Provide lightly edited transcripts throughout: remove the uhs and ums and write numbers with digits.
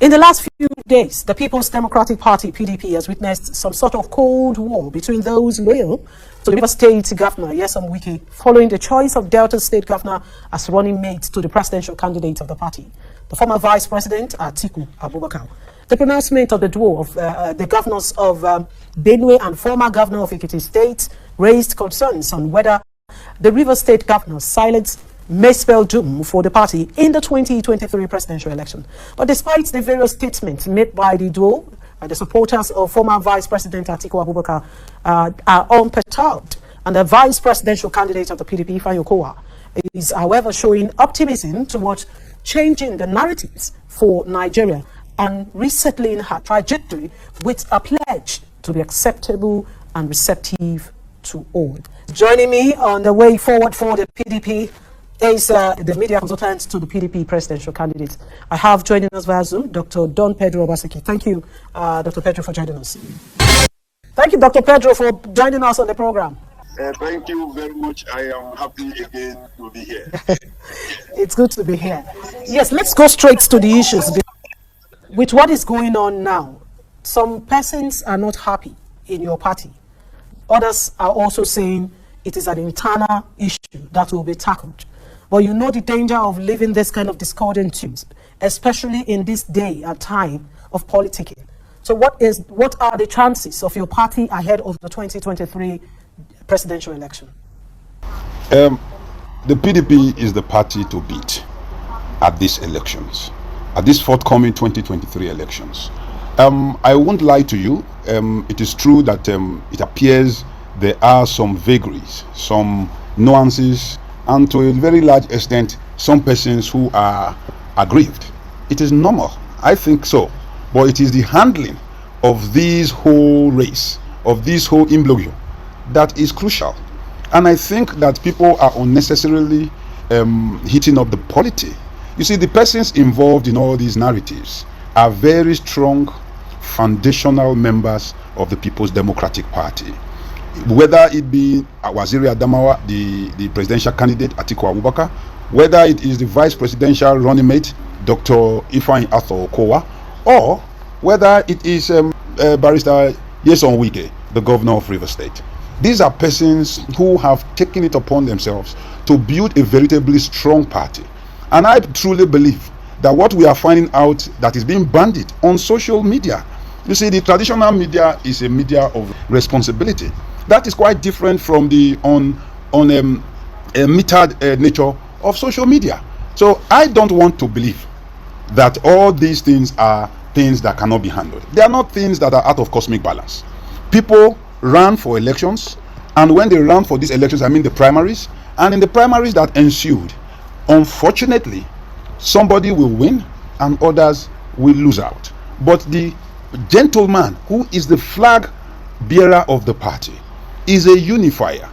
In the last few days, the People's Democratic Party, PDP, has witnessed some sort of cold war between those loyal to the River State Governor, Nyesom Wike, following the choice of Delta State Governor as running mate to the presidential candidate of the party, the former Vice President, Atiku Abubakar. The pronouncement of the duo of the governors of Benue and former governor of Ekiti State raised concerns on whether the River State Governor's silence may spell doom for the party in the 2023 presidential election. But despite the various statements made by the duo, the supporters of former Vice President Atiku Abubakar are unperturbed, and the Vice Presidential candidate of the PDP, Ijeoma Okowa, is, however, showing optimism towards changing the narratives for Nigeria and resettling her trajectory with a pledge to be acceptable and receptive to all. Joining me on the way forward for the PDP is the media consultant to the PDP presidential candidate. I have joining us via Zoom Dr. Pedro Obaseki. Thank you, Dr. Pedro, for joining us. Thank you, Dr. Pedro, for joining us on the program. Thank you very much. I am happy again to be here. It's good to be here. Yes, let's go straight to the issues. With what is going on now, some persons are not happy in your party. Others are also saying it is an internal issue that will be tackled. But you know the danger of leaving this kind of discordant tunes, especially in this day and time of politicking. So what are the chances of your party ahead of the 2023 presidential election? The PDP is the party to beat at these elections, at these forthcoming 2023 elections. I won't lie to you. It is true that it appears there are some vagaries, some nuances, and to a very large extent, some persons who are aggrieved. It is normal, I think so. But it is the handling of this whole race, of this whole imbroglio, that is crucial. And I think that people are unnecessarily hitting up the polity. You see, the persons involved in all these narratives are very strong, foundational members of the People's Democratic Party. Whether it be Waziri Adamawa, the presidential candidate Atiku Abubakar, whether it is the vice presidential running mate Dr. Ijeoma Okowa, or whether it is Barrister Nyesom Wike, the governor of River State. These are persons who have taken it upon themselves to build a veritably strong party. And I truly believe that what we are finding out that is being bandied on social media, you see, the traditional media is a media of responsibility. That is quite different from the metered nature of social media. So I don't want to believe that all these things are things that cannot be handled. They are not things that are out of cosmic balance. People run for elections, and when they run for these elections, I mean the primaries, and in the primaries that ensued, unfortunately, somebody will win and others will lose out. But the gentleman who is the flag bearer of the party is a unifier,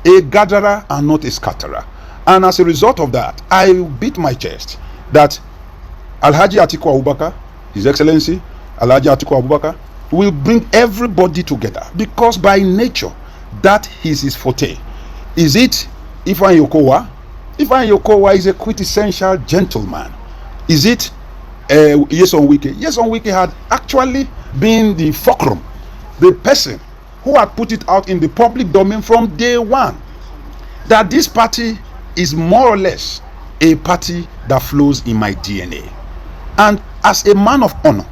a gatherer and not a scatterer. And as a result of that, I beat my chest that Alhaji Atiku Abubakar, His Excellency Alhaji Atiku Abubakar, will bring everybody together, because by nature that is his forte. Is it Ijeoma Okowa? Ijeoma Okowa is a quintessential gentleman. Is it Nyesom Wike? Nyesom Wike had actually been the fulcrum, the person who had put it out in the public domain from day one, that this party is more or less a party that flows in my DNA. And as a man of honor,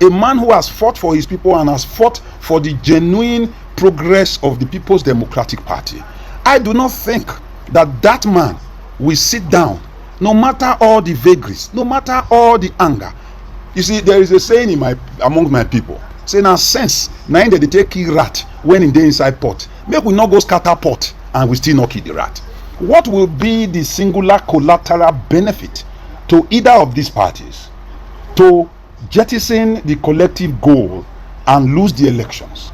a man who has fought for his people and has fought for the genuine progress of the People's Democratic Party, I do not think that that man will sit down, no matter all the vagaries, no matter all the anger. You see, there is a saying among my people, saying, "Now sense, now they take kill rat when in the inside pot. Make we not go scatter pot and we still not kill the rat." What will be the singular collateral benefit to either of these parties to jettison the collective goal and lose the elections?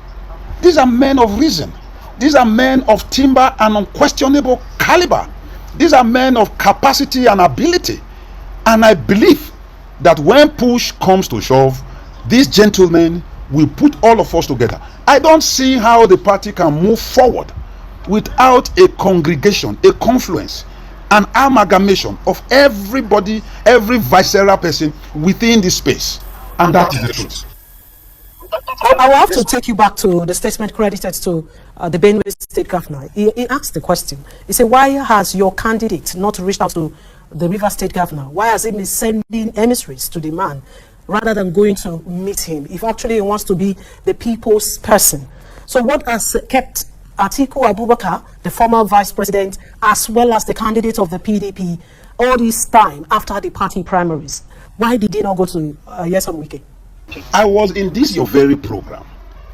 These are men of reason. These are men of timber and unquestionable caliber. These are men of capacity and ability. And I believe that when push comes to shove, these gentlemen will put all of us together. I don't see how the party can move forward without a congregation, a confluence, an amalgamation of everybody, every visceral person within this space. And that is the truth. I will have to take you back to the statement credited to the Benue State Governor. He asked the question. He said, why has your candidate not reached out to the River State Governor? Why has he been sending emissaries to the man rather than going to meet him if actually he wants to be the people's person? So what has kept Atiku Abubakar, the former vice president, as well as the candidate of the PDP, all this time after the party primaries? Why did he not go to Nyesom Wike? I was in this your very program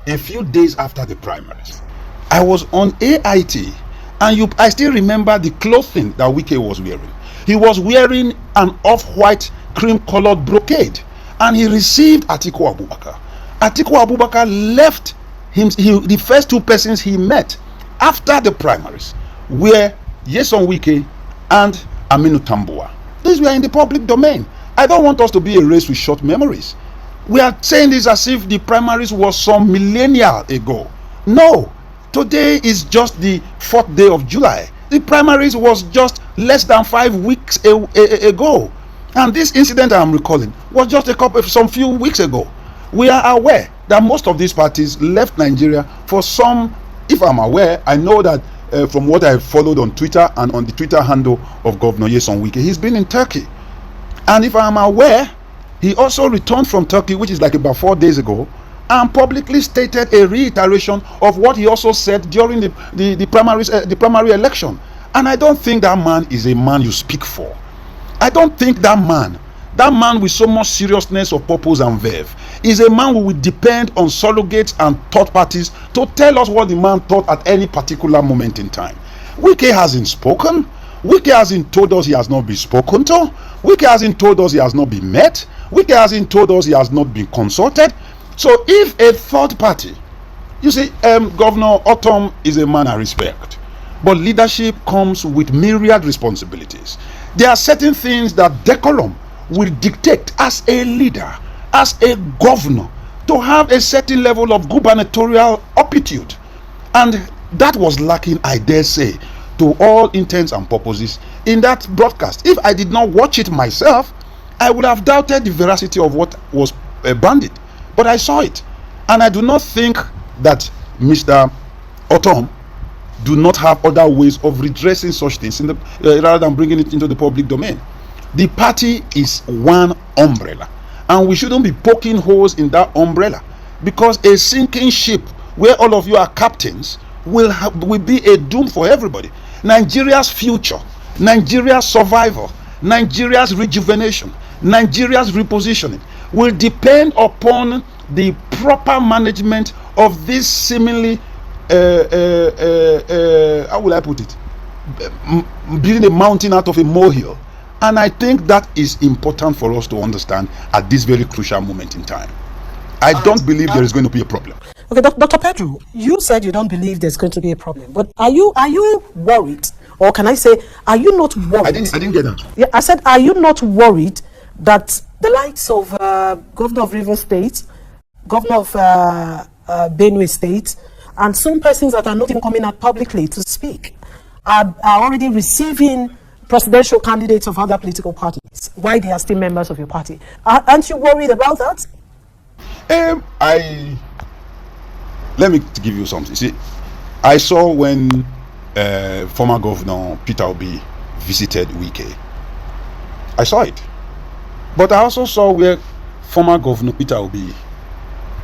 a few days after the primaries. I was on AIT, and I still remember the clothing that Wike was wearing. He was wearing an off-white cream-colored brocade, and he received Atiku Abubakar. Atiku Abubakar left him. The first two persons he met after the primaries were Nyesom Wike and Aminu Tambuwa. These were in the public domain. I don't want us to be a race with short memories. We are saying this as if the primaries was some millennia ago. No, today is just the 4th day of July. The primaries was just less than 5 weeks ago. And this incident I'm recalling was just some few weeks ago. We are aware that most of these parties left Nigeria for some, if I'm aware, I know that from what I followed on Twitter and on the Twitter handle of Governor Nyesom Wike, he's been in Turkey. And if I'm aware, he also returned from Turkey, which is like about 4 days ago, and publicly stated a reiteration of what he also said during the primary election. And I don't think that man is a man you speak for. I don't think that man with so much seriousness of purpose and verve, is a man who will depend on surrogates and third parties to tell us what the man thought at any particular moment in time. Wike hasn't spoken. Wike hasn't told us he has not been spoken to. Wike hasn't told us he has not been met. Wike hasn't told us he has not been consulted. So if a third party, you see, Governor Otom is a man I respect, but leadership comes with myriad responsibilities. There are certain things that decorum will dictate as a leader, as a governor, to have a certain level of gubernatorial aptitude. And that was lacking, I dare say, to all intents and purposes in that broadcast. If I did not watch it myself, I would have doubted the veracity of what was branded. But I saw it, and I do not think that Mr. Otom do not have other ways of redressing such things rather than bringing it into the public domain. The party is one umbrella, and we shouldn't be poking holes in that umbrella, because a sinking ship where all of you are captains will be a doom for everybody. Nigeria's future, Nigeria's survival, Nigeria's rejuvenation, Nigeria's repositioning will depend upon the proper management of this seemingly how will I put it, building a mountain out of a molehill. And I think that is important for us to understand at this very crucial moment in time. I don't believe there is going to be a problem. Okay, Dr. Pedro, you said you don't believe there's going to be a problem, but are you worried, or can I say, are you not worried? I didn't get that. Yeah, I said, are you not worried that the likes of Governor of River State, Governor of Benue State, and some persons that are not even coming out publicly to speak are already receiving presidential candidates of other political parties? Why they are still members of your party? Aren't you worried about that? Let me give you something. See, I saw when former Governor Peter Obi visited Wike. I saw it. But I also saw where former Governor Peter Obi,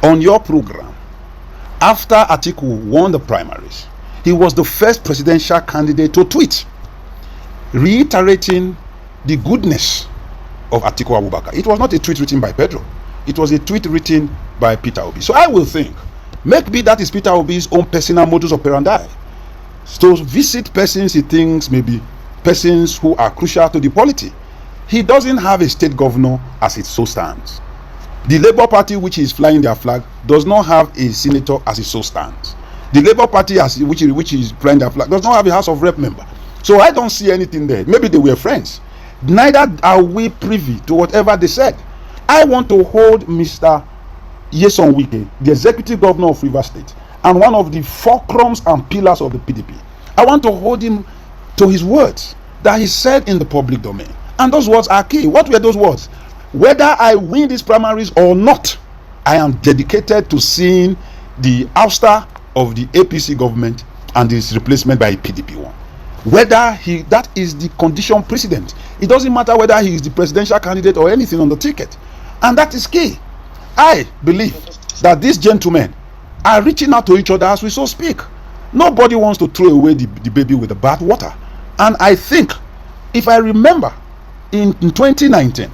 on your program, after Atiku won the primaries, he was the first presidential candidate to tweet, reiterating the goodness of Atiku Abubakar. It was not a tweet written by Pedro. It was a tweet written by Peter Obi. So I will think, maybe that is Peter Obi's own personal modus operandi. So visit persons he thinks maybe persons who are crucial to the polity. He doesn't have a state governor as it so stands. The Labour Party, which is flying their flag, does not have a senator as it so stands. The Labour Party, which is flying their flag, does not have a House of Rep member. So I don't see anything there. Maybe they were friends. Neither are we privy to whatever they said. I want to hold Mr. Nyesom Wike, the executive governor of River State, and one of the fulcrums and pillars of the PDP. I want to hold him to his words that he said in the public domain. And those words are key. What were those words? Whether I win these primaries or not, I am dedicated to seeing the ouster of the APC government and its replacement by a PDP one. Whether that is the condition precedent. It doesn't matter whether he is the presidential candidate or anything on the ticket. And that is key. I believe that these gentlemen are reaching out to each other as we so speak. Nobody wants to throw away the baby with the bathwater. And I think, if I remember, in 2019,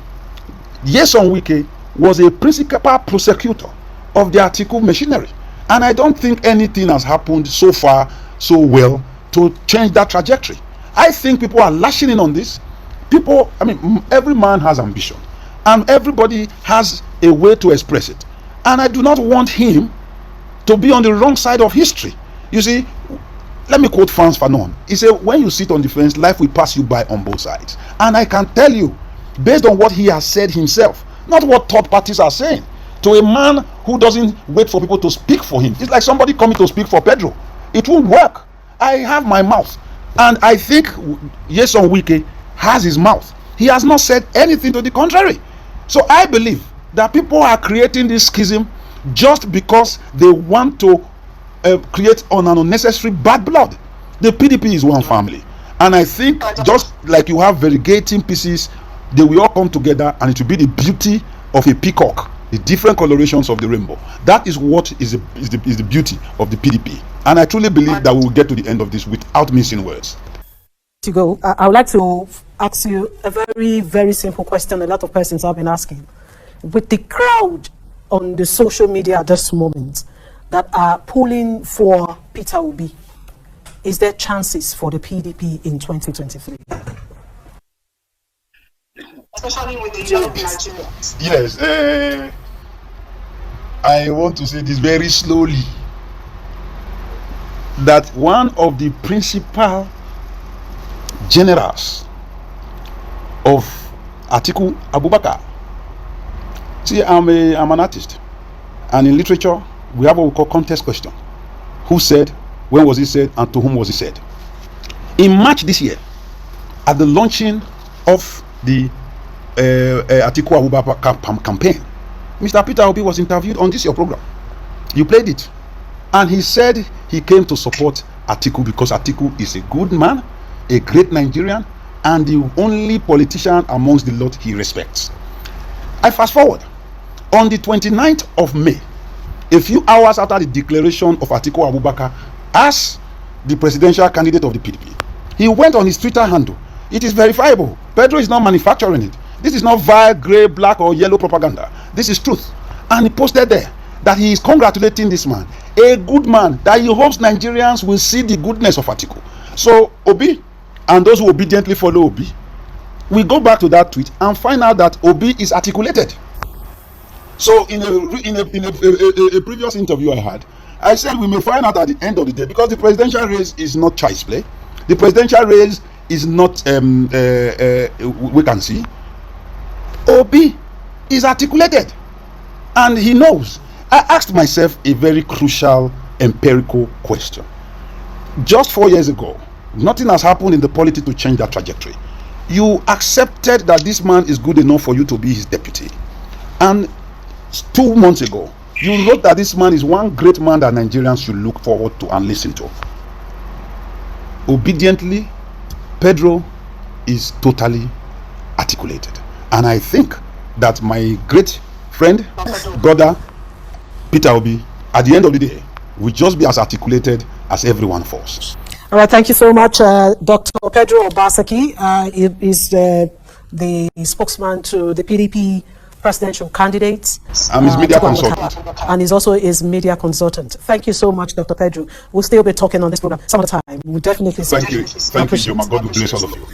Nyesom Wike was a principal prosecutor of the Atiku machinery. And I don't think anything has happened so far so well to change that trajectory. I think people are lashing in on this. People, every man has ambition. And everybody has a way to express it. And I do not want him to be on the wrong side of history. You see, let me quote Frantz Fanon. He said, when you sit on the fence, life will pass you by on both sides. And I can tell you, based on what he has said himself, not what third parties are saying, to a man who doesn't wait for people to speak for him. It's like somebody coming to speak for Pedro. It won't work. I have my mouth. And I think Nyesom Wike has his mouth. He has not said anything to the contrary. So I believe that people are creating this schism just because they want to create an unnecessary bad blood. The PDP is one family. And I think just like you have variegating pieces, they will all come together and it will be the beauty of a peacock, the different colorations of the rainbow. That is what is the beauty of the PDP. And I truly believe that we will get to the end of this without missing words. To go, I would like to ask you a very, very simple question a lot of persons have been asking. With the crowd on the social media at this moment that are pulling for Peter Obi, is there chances for the PDP in 2023? Especially with the young Nigerians. Yes, I want to say this very slowly, that one of the principal generals of Atiku Abubakar. See, I'm an artist, and in literature we have what we call context question. Who said, when was it said, and to whom was it said? In March this year, at the launching of the Atiku Abubakar campaign, Mr. Peter Obi was interviewed on this your program. You played it, and he said he came to support Atiku because Atiku is a good man, a great Nigerian, and the only politician amongst the lot he respects. I fast forward. On the 29th of May, a few hours after the declaration of Atiku Abubakar as the presidential candidate of the PDP, he went on his Twitter handle. It is verifiable. Pedro is not manufacturing it. This is not vile, grey, black, or yellow propaganda. This is truth. And he posted there that he is congratulating this man, a good man, that he hopes Nigerians will see the goodness of Atiku. So Obi and those who obediently follow Obi, we go back to that tweet and find out that Obi is articulated. So in a previous interview I had, I said we may find out at the end of the day, because the presidential race is not child's play. The presidential race is not we can see. Obi is articulated and he knows. I asked myself a very crucial empirical question. Just 4 years ago, nothing has happened in the polity to change that trajectory. You accepted that this man is good enough for you to be his deputy. And 2 months ago, you wrote that this man is one great man that Nigerians should look forward to and listen to. Obediently, Pedro is totally articulated. And I think that my great friend, brother, Peter Obi, at the end of the day, will just be as articulated as everyone else. All right, thank you so much, Dr. Pedro Obaseki. He is the spokesman to the PDP presidential candidates. I'm his media consultant. And he's also his media consultant. Thank you so much, Dr. Pedro. We'll still be talking on this program some other time. We'll definitely. Thank you. Thank you, Ijeoma. God will bless all of you.